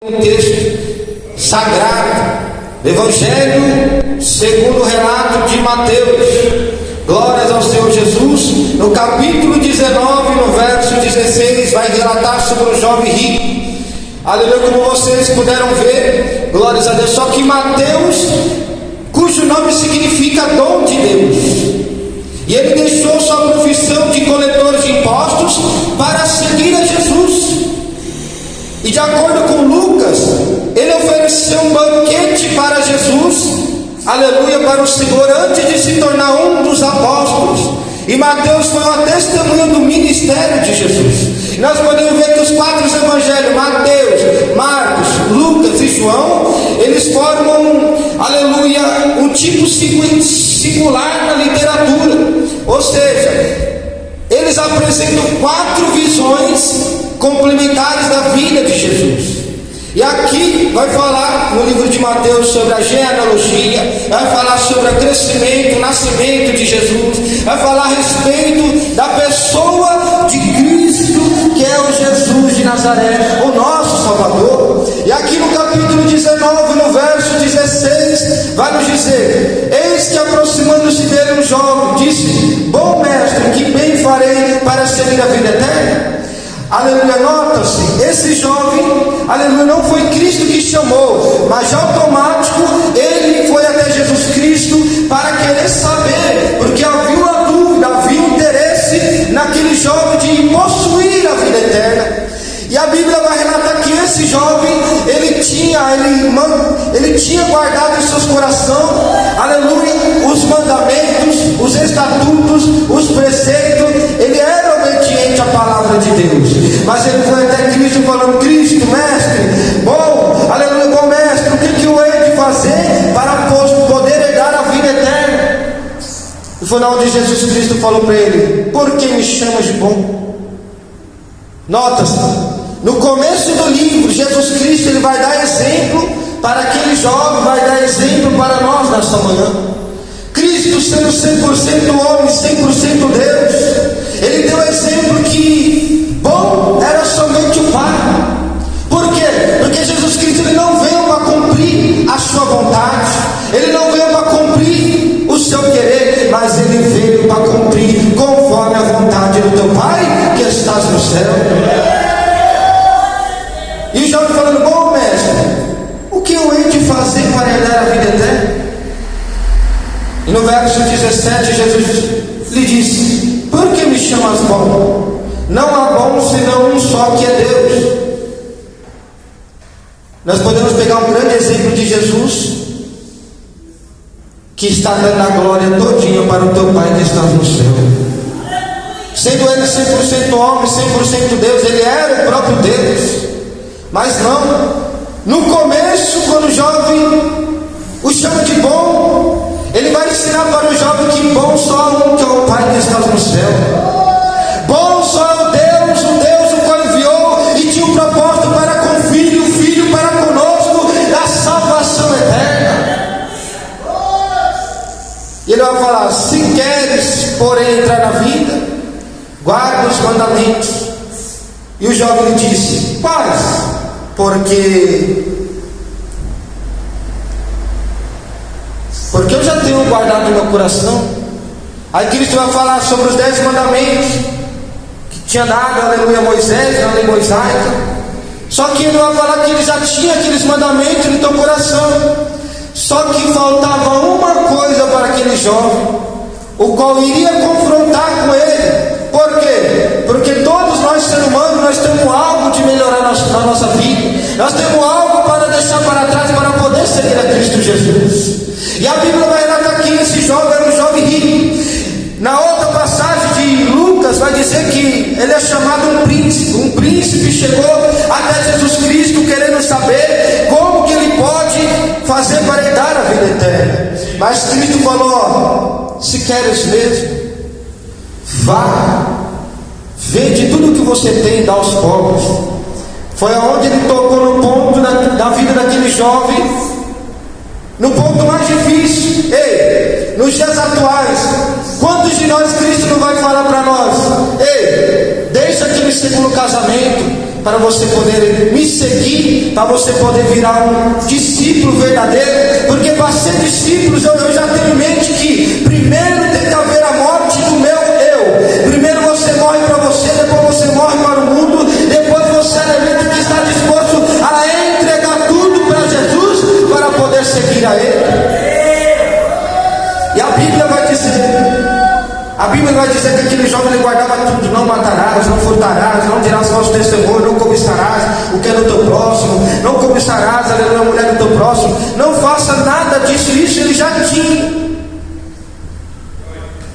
Um texto sagrado, Evangelho segundo o relato de Mateus. Glórias ao Senhor Jesus. No capítulo 19, no verso 16, vai relatar sobre o jovem rico. Aleluia, como vocês puderam ver, glórias a Deus. Só que Mateus, cujo nome significa dom de Deus, e ele deixou sua profissão de coletor de impostos para seguir a Jesus. E de acordo com Lucas, ele ofereceu um banquete para Jesus, aleluia, para o Senhor, antes de se tornar um dos apóstolos. E Mateus foi uma testemunha do ministério de Jesus. E nós podemos ver que os quatro evangelhos, Mateus, Marcos, Lucas e João, eles formam, aleluia, um tipo singular na literatura. Ou seja, eles apresentam quatro visões complementares da vida de Jesus. E aqui vai falar no livro de Mateus sobre a genealogia, vai falar sobre o crescimento, o nascimento de Jesus, vai falar a respeito da pessoa de Cristo, que é o Jesus de Nazaré, o nosso Salvador. E aqui no capítulo 19, no verso 16, vai nos dizer: eis que aproximando-se dele um jovem, disse: bom mestre, que bem farei para seguir a vida eterna? Aleluia, nota-se, esse jovem, aleluia, não foi Cristo que chamou, mas de automático ele foi até Jesus Cristo para querer saber, porque havia uma dúvida, havia um interesse naquele jovem de possuir a vida eterna. E a Bíblia vai relatar que esse jovem, ele tinha guardado em seus corações, aleluia, os mandamentos, os estatutos, os preceitos. Ele era obediente à palavra de Deus, mas ele foi até Cristo falando: Cristo, mestre, bom, aleluia, bom mestre, o que eu hei de fazer para poder herdar a vida eterna? E foi onde Jesus Cristo falou para ele: por que me chamas de bom? Nota-se, no começo do livro, Jesus Cristo ele vai dar exemplo para aquele jovem, vai dar exemplo para nós nesta manhã. Cristo, sendo 100% homem, 100% Deus, ele deu exemplo que bom era somente o Pai. Por quê? Porque Jesus Cristo ele não veio para cumprir a sua vontade, ele não veio para cumprir o seu querer, mas ele veio para cumprir conforme a vontade do teu Pai que estás no céu. E o jovem falando: bom mestre, o que eu hei de fazer para herdar a vida eterna? E no verso 17 Jesus lhe disse: por que me chamas bom? Não há bom senão um só, que é Deus. Nós podemos pegar um grande exemplo de Jesus, que está dando a glória todinha para o teu Pai que está no céu. Sendo ele 100% homem, 100% Deus, ele era o próprio Deus. Mas não, no começo, quando o jovem o chama de bom, ele vai ensinar para o jovem que bom só há um, que é o Pai que está no céu. Bom só é o Deus o qual enviou e tinha um propósito para com o Filho para conosco, da salvação eterna. E ele vai falar: se queres, porém, entrar na vida, guarda os mandamentos. E o jovem lhe disse: quais? Porque eu já tenho guardado no meu coração. Aí Cristo vai falar sobre os 10 mandamentos que tinha dado, aleluia, a Moisés, na lei mosaica. Só que ele vai falar que ele já tinha aqueles mandamentos no teu coração, só que faltava uma coisa para aquele jovem, o qual iria confrontar com ele. Por quê? Porque todos nós, seres humanos, nós temos algo de melhorar na nossa vida, nós temos algo para deixar para trás para poder seguir a Cristo Jesus. E a Bíblia vai relatar que esse jovem era um jovem rico. Na outra passagem de Lucas vai dizer que ele é chamado um príncipe. Um príncipe chegou até Jesus Cristo querendo saber como que ele pode fazer para herdar a vida eterna. Mas Cristo falou: ó, se queres mesmo, vá, vende tudo que você tem e dá aos pobres. Foi aonde ele tocou no ponto da vida daquele jovem, no ponto mais difícil. Ei, nos dias atuais, quantos de nós Cristo não vai falar para nós: ei, deixa aquele segundo casamento, para você poder me seguir, para você poder virar um discípulo verdadeiro. Porque para ser discípulo eu já tenho em mente que primeiro tem que haver a morte do meu eu. Primeiro você morre para você, depois você morre para o mundo, depois você é elemento que está disposto a entregar tudo para Jesus para poder seguir a Ele. E a Bíblia vai dizer que aquele jovem ele guardava tudo: não matarás, não furtarás, não dirás falso testemunho, não cobiçarás o que é do teu próximo, não cobiçarás a mulher do teu próximo. Não faça nada disso, isso ele já tinha.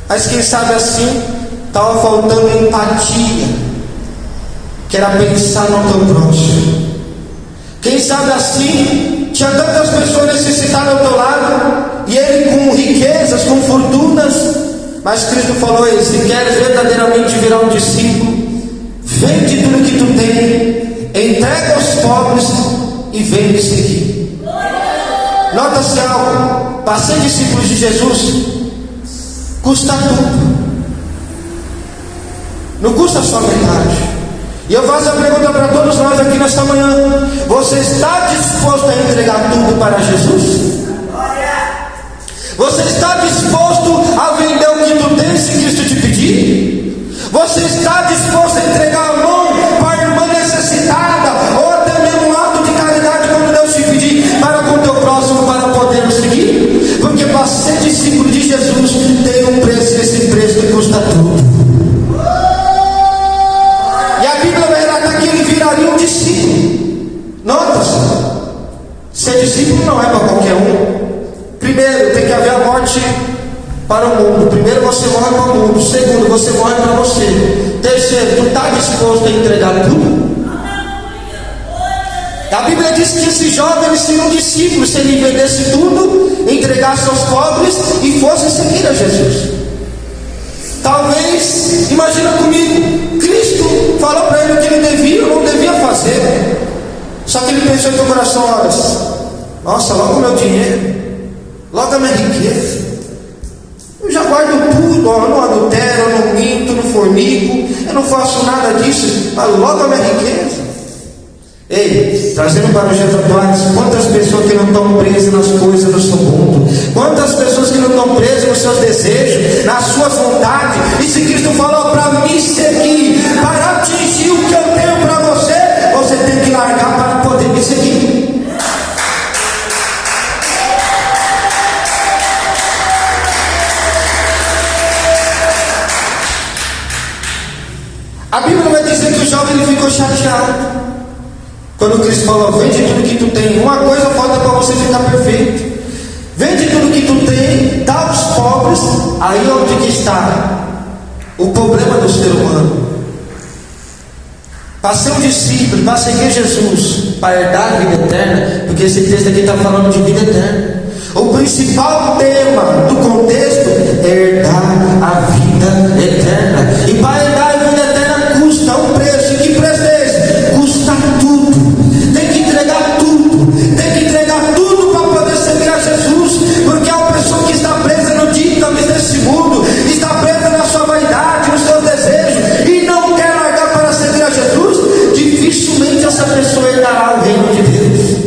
Mas quem sabe assim estava faltando empatia, que era pensar no teu próximo. Quem sabe assim tinha tantas pessoas necessitadas ao teu lado, e ele com riquezas, com fortunas. Mas Cristo falou: se queres verdadeiramente virar um discípulo, vende tudo que tu tem, entrega aos pobres e vem me seguir. Nota-se algo: para ser discípulo de Jesus custa tudo, não custa só metade. E eu faço a pergunta para todos nós aqui nesta manhã: você está disposto a entregar tudo para Jesus? Você está disposto a vender o que tu tens se Cristo te pedir? Você está disposto a entregar a mão para a irmã necessitada, ou até mesmo um ato de caridade quando Deus te pedir, para com o teu próximo, para poder seguir? Porque para ser discípulo de Jesus tem um preço, e esse preço custa tudo. E a Bíblia vai relatar que ele viraria um discípulo. Nota-se, ser discípulo não é para qualquer um. Primeiro, tem que haver a morte para o mundo. Primeiro, você morre para o mundo. Segundo, você morre para você. Terceiro, tu está disposto a entregar tudo? A Bíblia diz que esse jovem ele seria um discípulo se ele vendesse tudo, entregasse aos pobres e fosse seguir a Jesus. Talvez, imagina comigo, Cristo falou para ele o que ele devia ou não devia fazer. Só que ele pensou em seu coração: olha, nossa, logo o meu dinheiro, logo a minha riqueza, eu já guardo tudo, ó, eu não adultero, eu não minto, não fornico, eu não faço nada disso, mas logo a minha riqueza. Ei, trazendo para os dias atuais, quantas pessoas que não estão presas nas coisas do seu mundo, quantas pessoas que não estão presas nos seus desejos, nas suas vontades. E se Cristo falou para me seguir, para atingir o que eu tenho para você, você tem que largar para poder me seguir. A Bíblia vai dizer que o jovem ele ficou chateado quando Cristo falou: vende tudo que tu tem. Uma coisa falta para você ficar perfeito: vende tudo que tu tem, dá aos pobres. Aí onde que está o problema do ser humano? Para ser um discípulo, para seguir Jesus, para herdar a vida eterna, porque esse texto aqui está falando de vida eterna. O principal tema do contexto é herdar a vida eterna. E para herdar a vida eterna custa um preço. E que preço é esse? Custa tudo. Tem que entregar tudo. Tem que entregar tudo para poder seguir a Jesus. Porque a pessoa que está presa no ditames desse mundo, está presa na sua vaidade, nos seus desejos, e não quer largar para seguir a Jesus, dificilmente essa pessoa herdará o reino de Deus.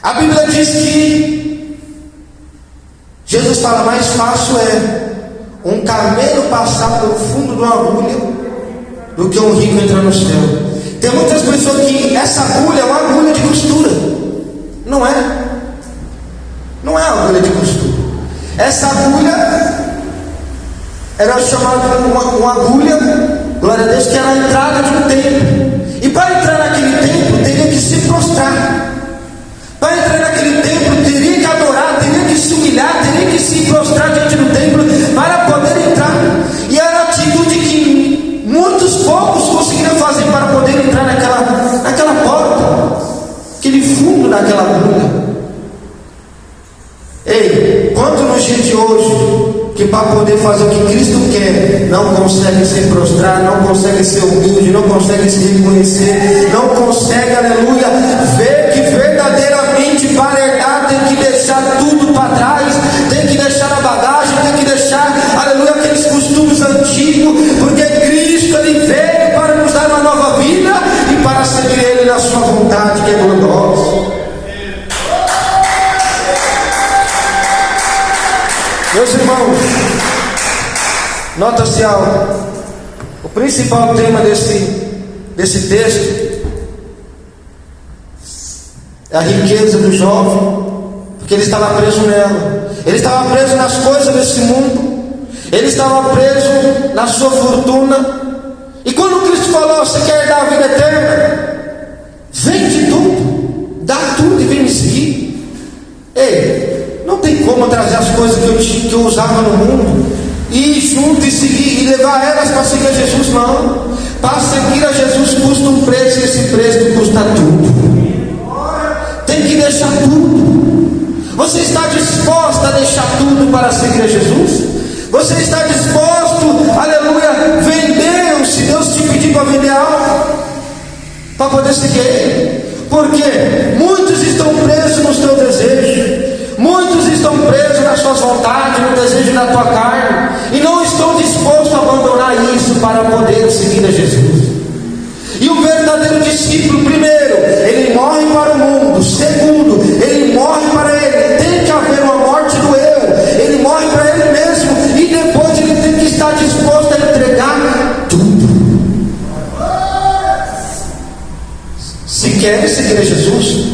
A Bíblia diz que Jesus fala: mais fácil é um camelo passar pelo fundo de uma agulha do que um rico entrar no céu. Tem muitas pessoas que essa agulha é uma agulha de costura. Não é. Não é agulha de costura. Essa agulha era chamada uma agulha, glória a Deus, que era a entrada de um templo. E para entrar naquele templo teria que se prostrar. Para entrar naquele templo teria que adorar, teria que se humilhar, teria que se prostrar diante do templo para poder entrar. E era a atitude que muitos poucos conseguiram fazer para poder entrar naquela porta, aquele fundo daquela agulha. Ei, quanto nos dias de hoje, que para poder fazer o que Cristo quer, não consegue se prostrar, não consegue ser humilde, não consegue se reconhecer, não consegue, aleluia, ver que verdadeiramente para herdar tem que deixar tudo para trás, tem que deixar a bagagem, tem que deixar, aleluia, aqueles costumes antigos, porque Cristo ele veio Nota-se algo. O principal tema desse texto é a riqueza do jovem, porque ele estava preso nela. Ele estava preso nas coisas desse mundo. Ele estava preso na sua fortuna. E quando Cristo falou: você quer dar a vida eterna? Vende tudo, dá tudo e vem me seguir. Ei, não tem como trazer as coisas que eu usava no mundo e ir junto e seguir, e levar elas para seguir a Jesus. Não. Para seguir a Jesus custa um preço, e esse preço custa tudo. Tem que deixar tudo. Você está disposto a deixar tudo para seguir a Jesus? Você está disposto, aleluia, vender, se Deus te pedir para vender algo, para poder seguir Ele? Porque muitos estão presos nos teus desejos, muitos estão presos nas suas vontades, no desejo da tua carne, e não estão dispostos a abandonar isso para poder seguir a Jesus. E o verdadeiro discípulo, primeiro, ele morre para o mundo. Segundo, ele morre para ele. Tem que haver uma morte do eu. Ele morre para ele mesmo. E depois ele tem que estar disposto a entregar tudo. Se quer seguir a Jesus,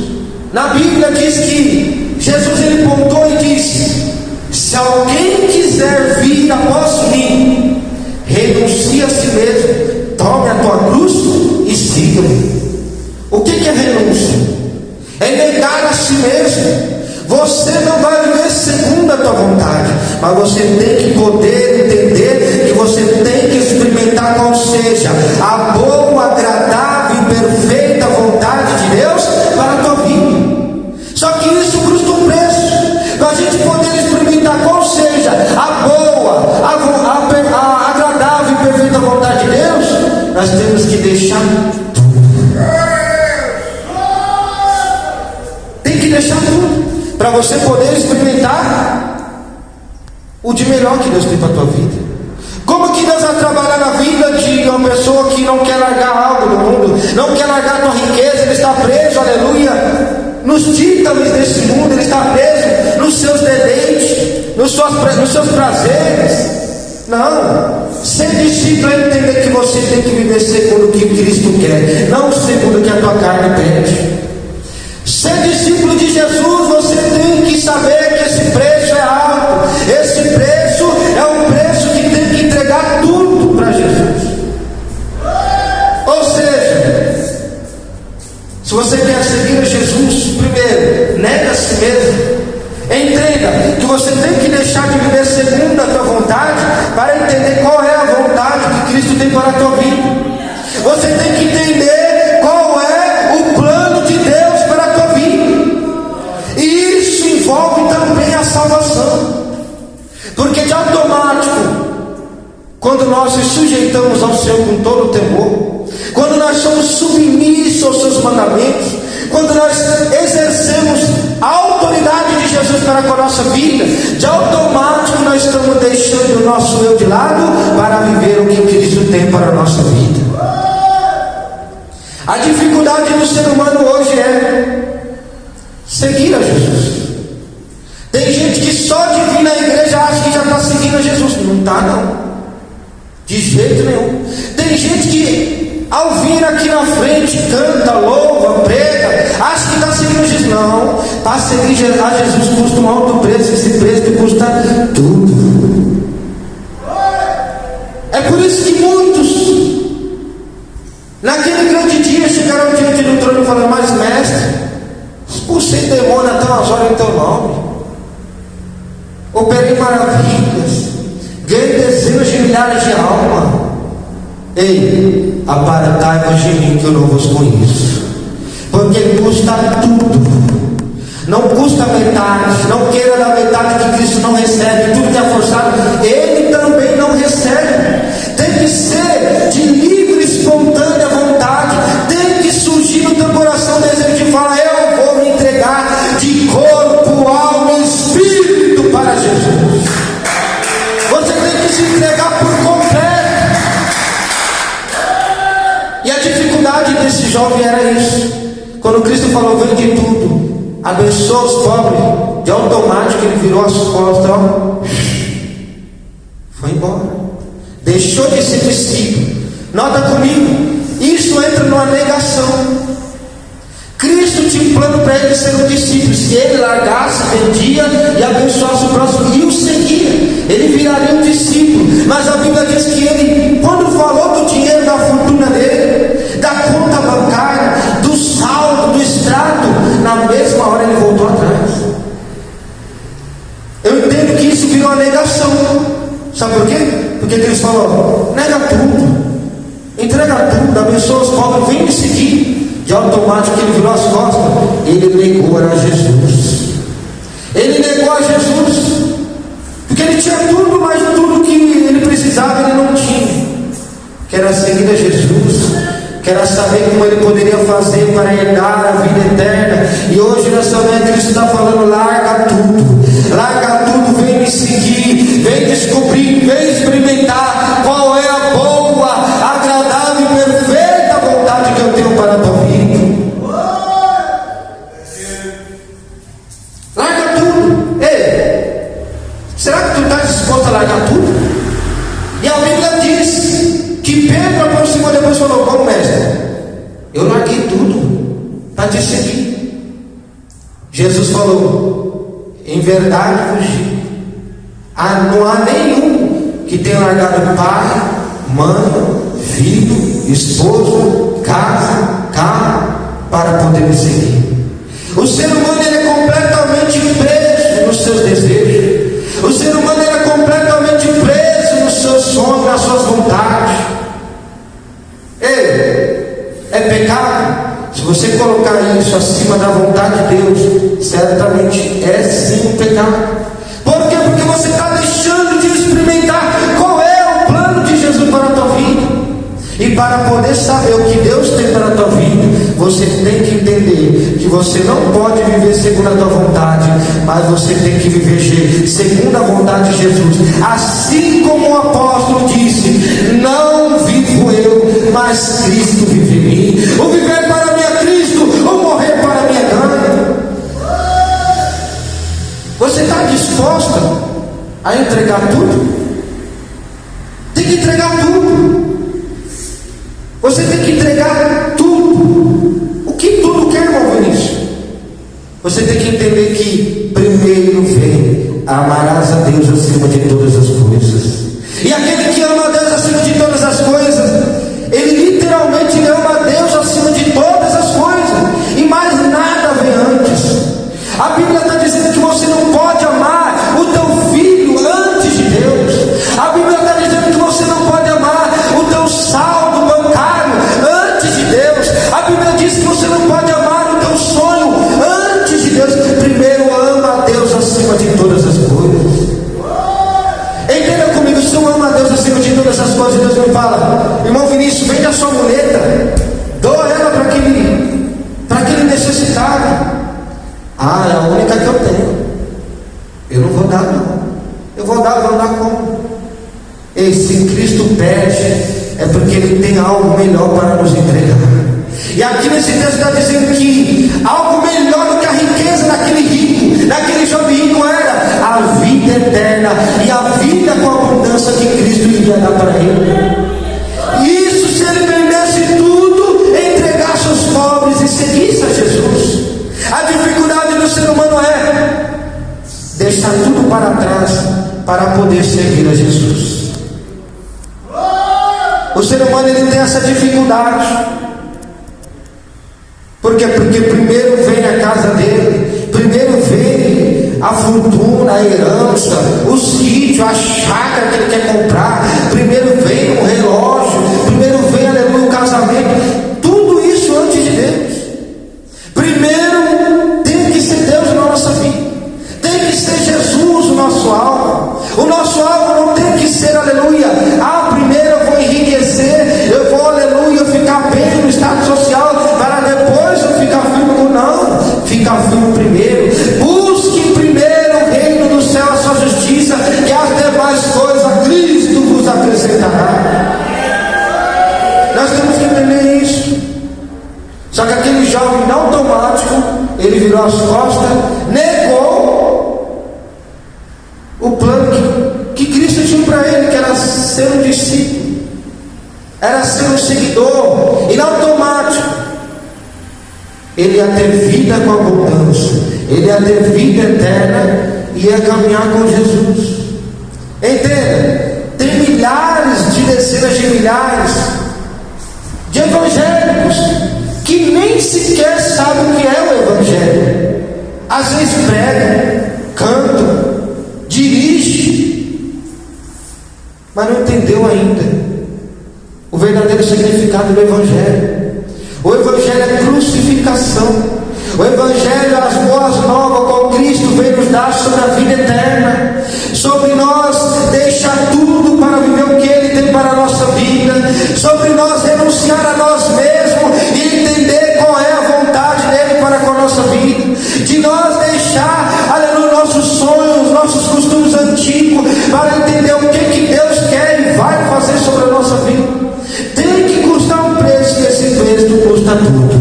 na Bíblia diz que Jesus ele pontou e disse: se alguém quiser vir após mim, renuncie a si mesmo, tome a tua cruz e siga-me. O que é renúncia? É negar a si mesmo. Você não vai viver segundo a tua vontade, mas você tem que poder entender que você tem que experimentar qual seja a boa, agradável e perfeita vontade de Deus para a tua vida. Só que isso custa um preço. Para a gente poder experimentar qual seja a boa, a agradável e perfeita vontade de Deus, nós temos que deixar tudo. Tem que deixar tudo para você poder experimentar o de melhor que Deus tem para a tua vida. Como que Deus vai trabalhar na vida de uma pessoa que não quer largar algo do mundo, não quer largar a tua riqueza? Ele está preso, aleluia, nos títulos desse mundo. Ele está preso nos seus deleites, nos seus prazeres. Não. Ser discípulo é entender que você tem que viver segundo o que Cristo quer, não segundo o que a tua carne pede. Ser discípulo de Jesus, você tem que saber que esse preço é alto. Esse preço é um preço que tem que entregar tudo para Jesus. Ou seja, se você quer seguir a Jesus, primeiro, nega a si mesmo. Entenda que você tem que deixar de viver segundo a tua vontade para entender qual é a vontade que Cristo tem para a tua vida. Você tem que entender qual é o plano de Deus para a tua vida. E isso envolve também a salvação. Porque de automático, quando nós nos sujeitamos ao Senhor com todo o temor, quando nós somos submissos aos seus mandamentos, quando nós exercemos a autoridade de Jesus para com a nossa vida, de automático nós estamos deixando o nosso eu de lado para viver o que Cristo tem para a nossa vida. A dificuldade do ser humano hoje é seguir a Jesus. Tem gente que só de vir na igreja acha que já está seguindo a Jesus. Não está, não, de jeito nenhum. Tem gente que ao vir aqui na frente canta, louva, prega, acha que está seguindo Jesus. Não, para seguir a Jesus custa um alto preço. Esse preço que custa tudo. É por isso que muitos naquele grande dia chegaram diante do trono e falaram: mas mestre, expulsei demônio até umas horas em teu nome, operei maravilhas, ganhei dezenas de milhares de almas. Ei, apartai-vos de mim que eu não vos conheço. Porque custa tudo. Não custa metade. Não queira dar metade que Cristo não recebe. Tudo que é forçado, Ele também não recebe. Tem que ser de livre, espontânea vontade. Tem que surgir no teu coração o desejo de falar: eu vou me entregar de corpo, alma e espírito para Jesus. Você tem que se entregar por completo. E a dificuldade desse jovem era isso. Quando Cristo falou: vende tudo, abençoa os pobres, de automático ele virou as costas, ó, foi embora. deixou de ser discípulo. Nota comigo, isso entra numa negação. Cristo tinha um plano para ele ser um discípulo. Se ele largasse, vendia e abençoasse o próximo e o seguia, ele viraria um discípulo. Mas a Bíblia diz que ele, quando falou do dinheiro, da fortuna dele, da conta bancária, do saldo, do extrato, na mesma hora ele voltou atrás. Eu entendo que isso virou uma negação. Sabe por quê? Porque Cristo falou: nega tudo, entrega tudo, abençoa os pobres, vem me seguir. De automático ele virou as costas. Ele negou a Jesus. Ele negou a Jesus, porque ele tinha tudo, mas tudo que ele precisava ele não tinha. Que era seguir a Jesus, que era saber como ele poderia fazer para herdar a vida eterna. E hoje nessa manhã Cristo está falando: larga tudo, vem me seguir, vem descobrir, vem experimentar qual é a boa, agradável e perfeita vontade que eu tenho para a tua vida. Larga tudo. Ei, será que tu está disposto a largar tudo? E a Bíblia diz que Pedro aproximou depois e falou: como mestre, eu larguei tudo para te seguir. Jesus falou: em verdade vos digo, não há nenhum que tenha largado pai, mãe, filho, esposa, casa, carro, para poder me seguir. O ser humano ele é completamente preso nos seus desejos. O ser humano ele é completamente preso nos seus sonhos, nas suas vontades. Ei, é pecado? Se você colocar isso acima da vontade de Deus, certamente é sim um pecado. Por quê? Porque você está deixando de experimentar qual é o plano de Jesus para a tua vida. E para poder saber o que Deus tem para a tua vida, você tem que entender que você não pode viver segundo a tua vontade, mas você tem que viver segundo a vontade de Jesus. Assim como o apóstolo disse: não vivo eu, mas Cristo vive em mim. O viver para mim é Cristo, o morrer para mim é ganho. Você está disposta a entregar tudo? Tem que entregar tudo. Você tem que entregar tudo. O que tudo quer, irmão Vinícius? Você tem que entender que primeiro vem: amarás a Deus acima de todas as coisas. E aquele que ama a Deus acima de todas as coisas, ele literalmente ama a Deus acima de todas as coisas, e mais nada vem antes. A Bíblia está dizendo que você não pode amar o teu filho antes de Deus. A Bíblia está dizendo que você não pode amar o teu saldo bancário antes de Deus. A Bíblia diz que você não pode amar o teu sonho antes de Deus. Primeiro ama a Deus acima de todas as coisas. Entenda comigo, se eu amo a Deus acima de todas as coisas, Deus me fala: irmão Vinícius, vende a sua muleta, doa ela para aquele necessitado. É a única que eu tenho. Eu não vou dar, não. Eu vou dar como? E se Cristo pede, é porque Ele tem algo melhor para nos entregar. E aqui nesse texto está dizendo que algo melhor do que a riqueza daquele rico, daquele jovem rico, era a vida eterna e a vida com a abundância que Cristo iria dar para ele. Isso se ele vendesse tudo, entregasse aos pobres e seguisse a Jesus. A dificuldade do ser humano é deixar tudo para trás para poder seguir a Jesus. O ser humano ele tem essa dificuldade. Por quê? Porque primeiro vem a casa dele, primeiro vem a fortuna, a herança, o sítio, a chácara que ele quer comprar, primeiro vem o relógio, primeiro vem, aleluia, o casamento. Tudo isso antes de Deus. Primeiro tem que ser Deus na nossa vida, tem que ser Jesus o nosso alvo. O nosso alvo não tem que ser, aleluia, primeiro eu vou enriquecer, eu vou, aleluia, ficar bem no estado social, para depois eu ficar firme. Não, fica firme primeiro. Busque primeiro o reino do céu, a sua justiça, que as demais coisas Cristo vos acrescentará. Nós temos que entender isso. Só que aquele jovem, não automático, ele virou as costas, negou o plano que Cristo tinha para ele, que era ser um discípulo, era ser um seguidor, e no automático ele ia ter vida com abundância, ele ia ter vida eterna e ia caminhar com Jesus. Entenda, tem milhares de dezenas de milhares de evangélicos que nem sequer sabem o que é o evangelho. Às vezes pregam, cantam, dirigem, mas não entendeu ainda o verdadeiro significado do evangelho. O evangelho é crucificação. O evangelho, as boas novas com Cristo veio nos dar sobre a vida eterna, sobre nós deixar tudo para viver o que Ele tem para a nossa vida, sobre nós renunciar a nós mesmos e entender qual é a vontade dEle para com a nossa vida, de nós deixar, aleluia, nossos sonhos, nossos costumes antigos, para entender o que Deus quer e vai fazer sobre a nossa vida. Tem que custar um preço, e esse preço custa tudo.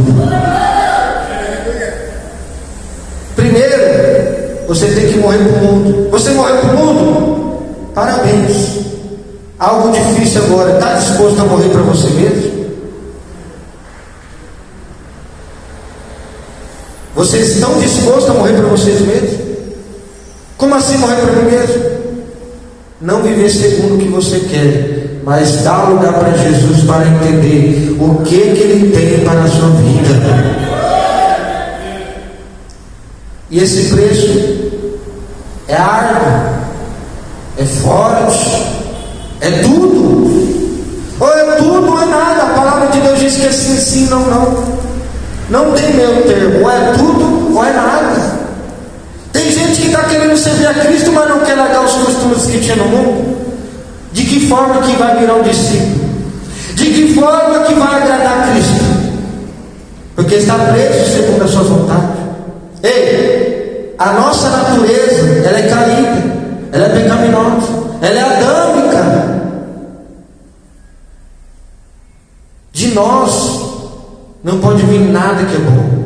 Primeiro, você tem que morrer para o mundo. Você morreu para o mundo? Parabéns. Algo difícil agora. Está disposto a morrer para você mesmo? Vocês estão dispostos a morrer para vocês mesmos? Como assim morrer para mim mesmo? Não viver segundo o que você quer, mas dar lugar para Jesus para entender o que Ele tem para a sua vida. E esse preço é árduo, é forte, é tudo. Ou é tudo ou é nada. A palavra de Deus diz que é sim, sim, não, não. Não tem meio termo. Ou é tudo ou é nada. Tem gente que está querendo servir a Cristo, mas não quer largar os costumes que tinha no mundo. De que forma que vai virar um discípulo? De que forma que vai agradar a Cristo? Porque está preso segundo a sua vontade. Ei, a nossa natureza, ela é caída, ela é pecaminosa, ela é adâmica. De nós não pode vir nada que é bom.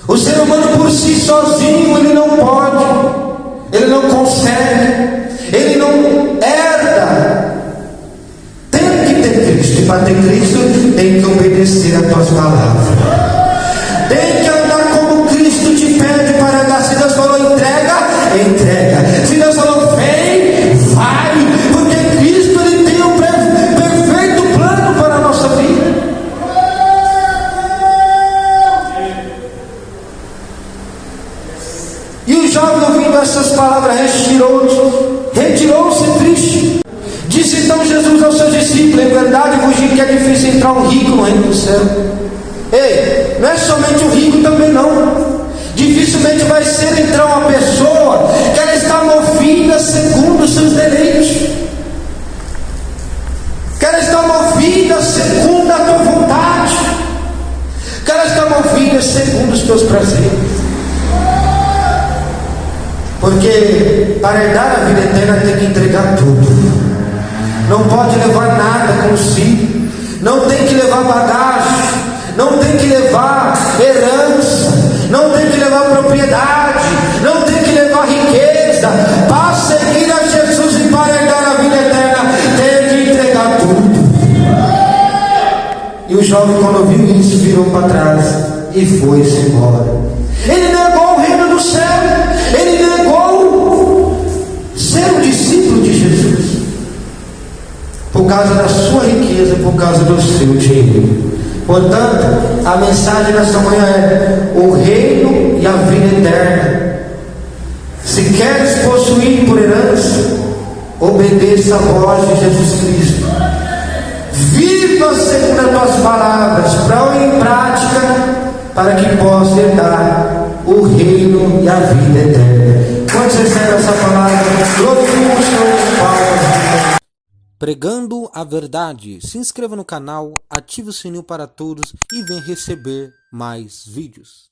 O ser humano por si sozinho, ele não pode, ele não consegue, ele não herda. Tem que ter Cristo, e para ter Cristo tem que obedecer a tuas palavras. Tem que andar como Cristo te pede para andar. Se Deus falou entrega, entrega. Se Deus falou vem, vai. Porque Cristo, Ele tem um perfeito plano para a nossa vida. E o jovem, ouvindo essas palavras, retirou-se triste. Disse então Jesus aos seus discípulos: em verdade vos digo que é difícil entrar um rico no reino do céu. Ei, não é somente o rico também não. Dificilmente vai ser entrar uma pessoa que ela está movida segundo os seus deleites, que ela está movida segundo a tua vontade, que ela está movida segundo os teus prazeres. Porque para herdar a vida eterna tem que entregar tudo. Não pode levar nada consigo. Não tem que levar bagagem. Não tem que levar herança, não tem que levar propriedade, não tem que levar riqueza. Para seguir a Jesus e para herdar a vida eterna, tem que entregar tudo. E o jovem, quando viu isso, virou para trás e foi-se embora. Ele negou o reino do céu, ele negou ser um discípulo de Jesus, por causa da sua riqueza, por causa do seu dinheiro. Portanto, a mensagem nesta manhã é o reino e a vida eterna. Se queres possuir por herança, obedeça a voz de Jesus Cristo. Viva segundo as tuas palavras, põe em prática, para que possa herdar o reino e a vida eterna. Quando você recebe essa palavra, glorifique o Senhor, Pai. Pregando a verdade. Se inscreva no canal, ative o sininho para todos e venha receber mais vídeos.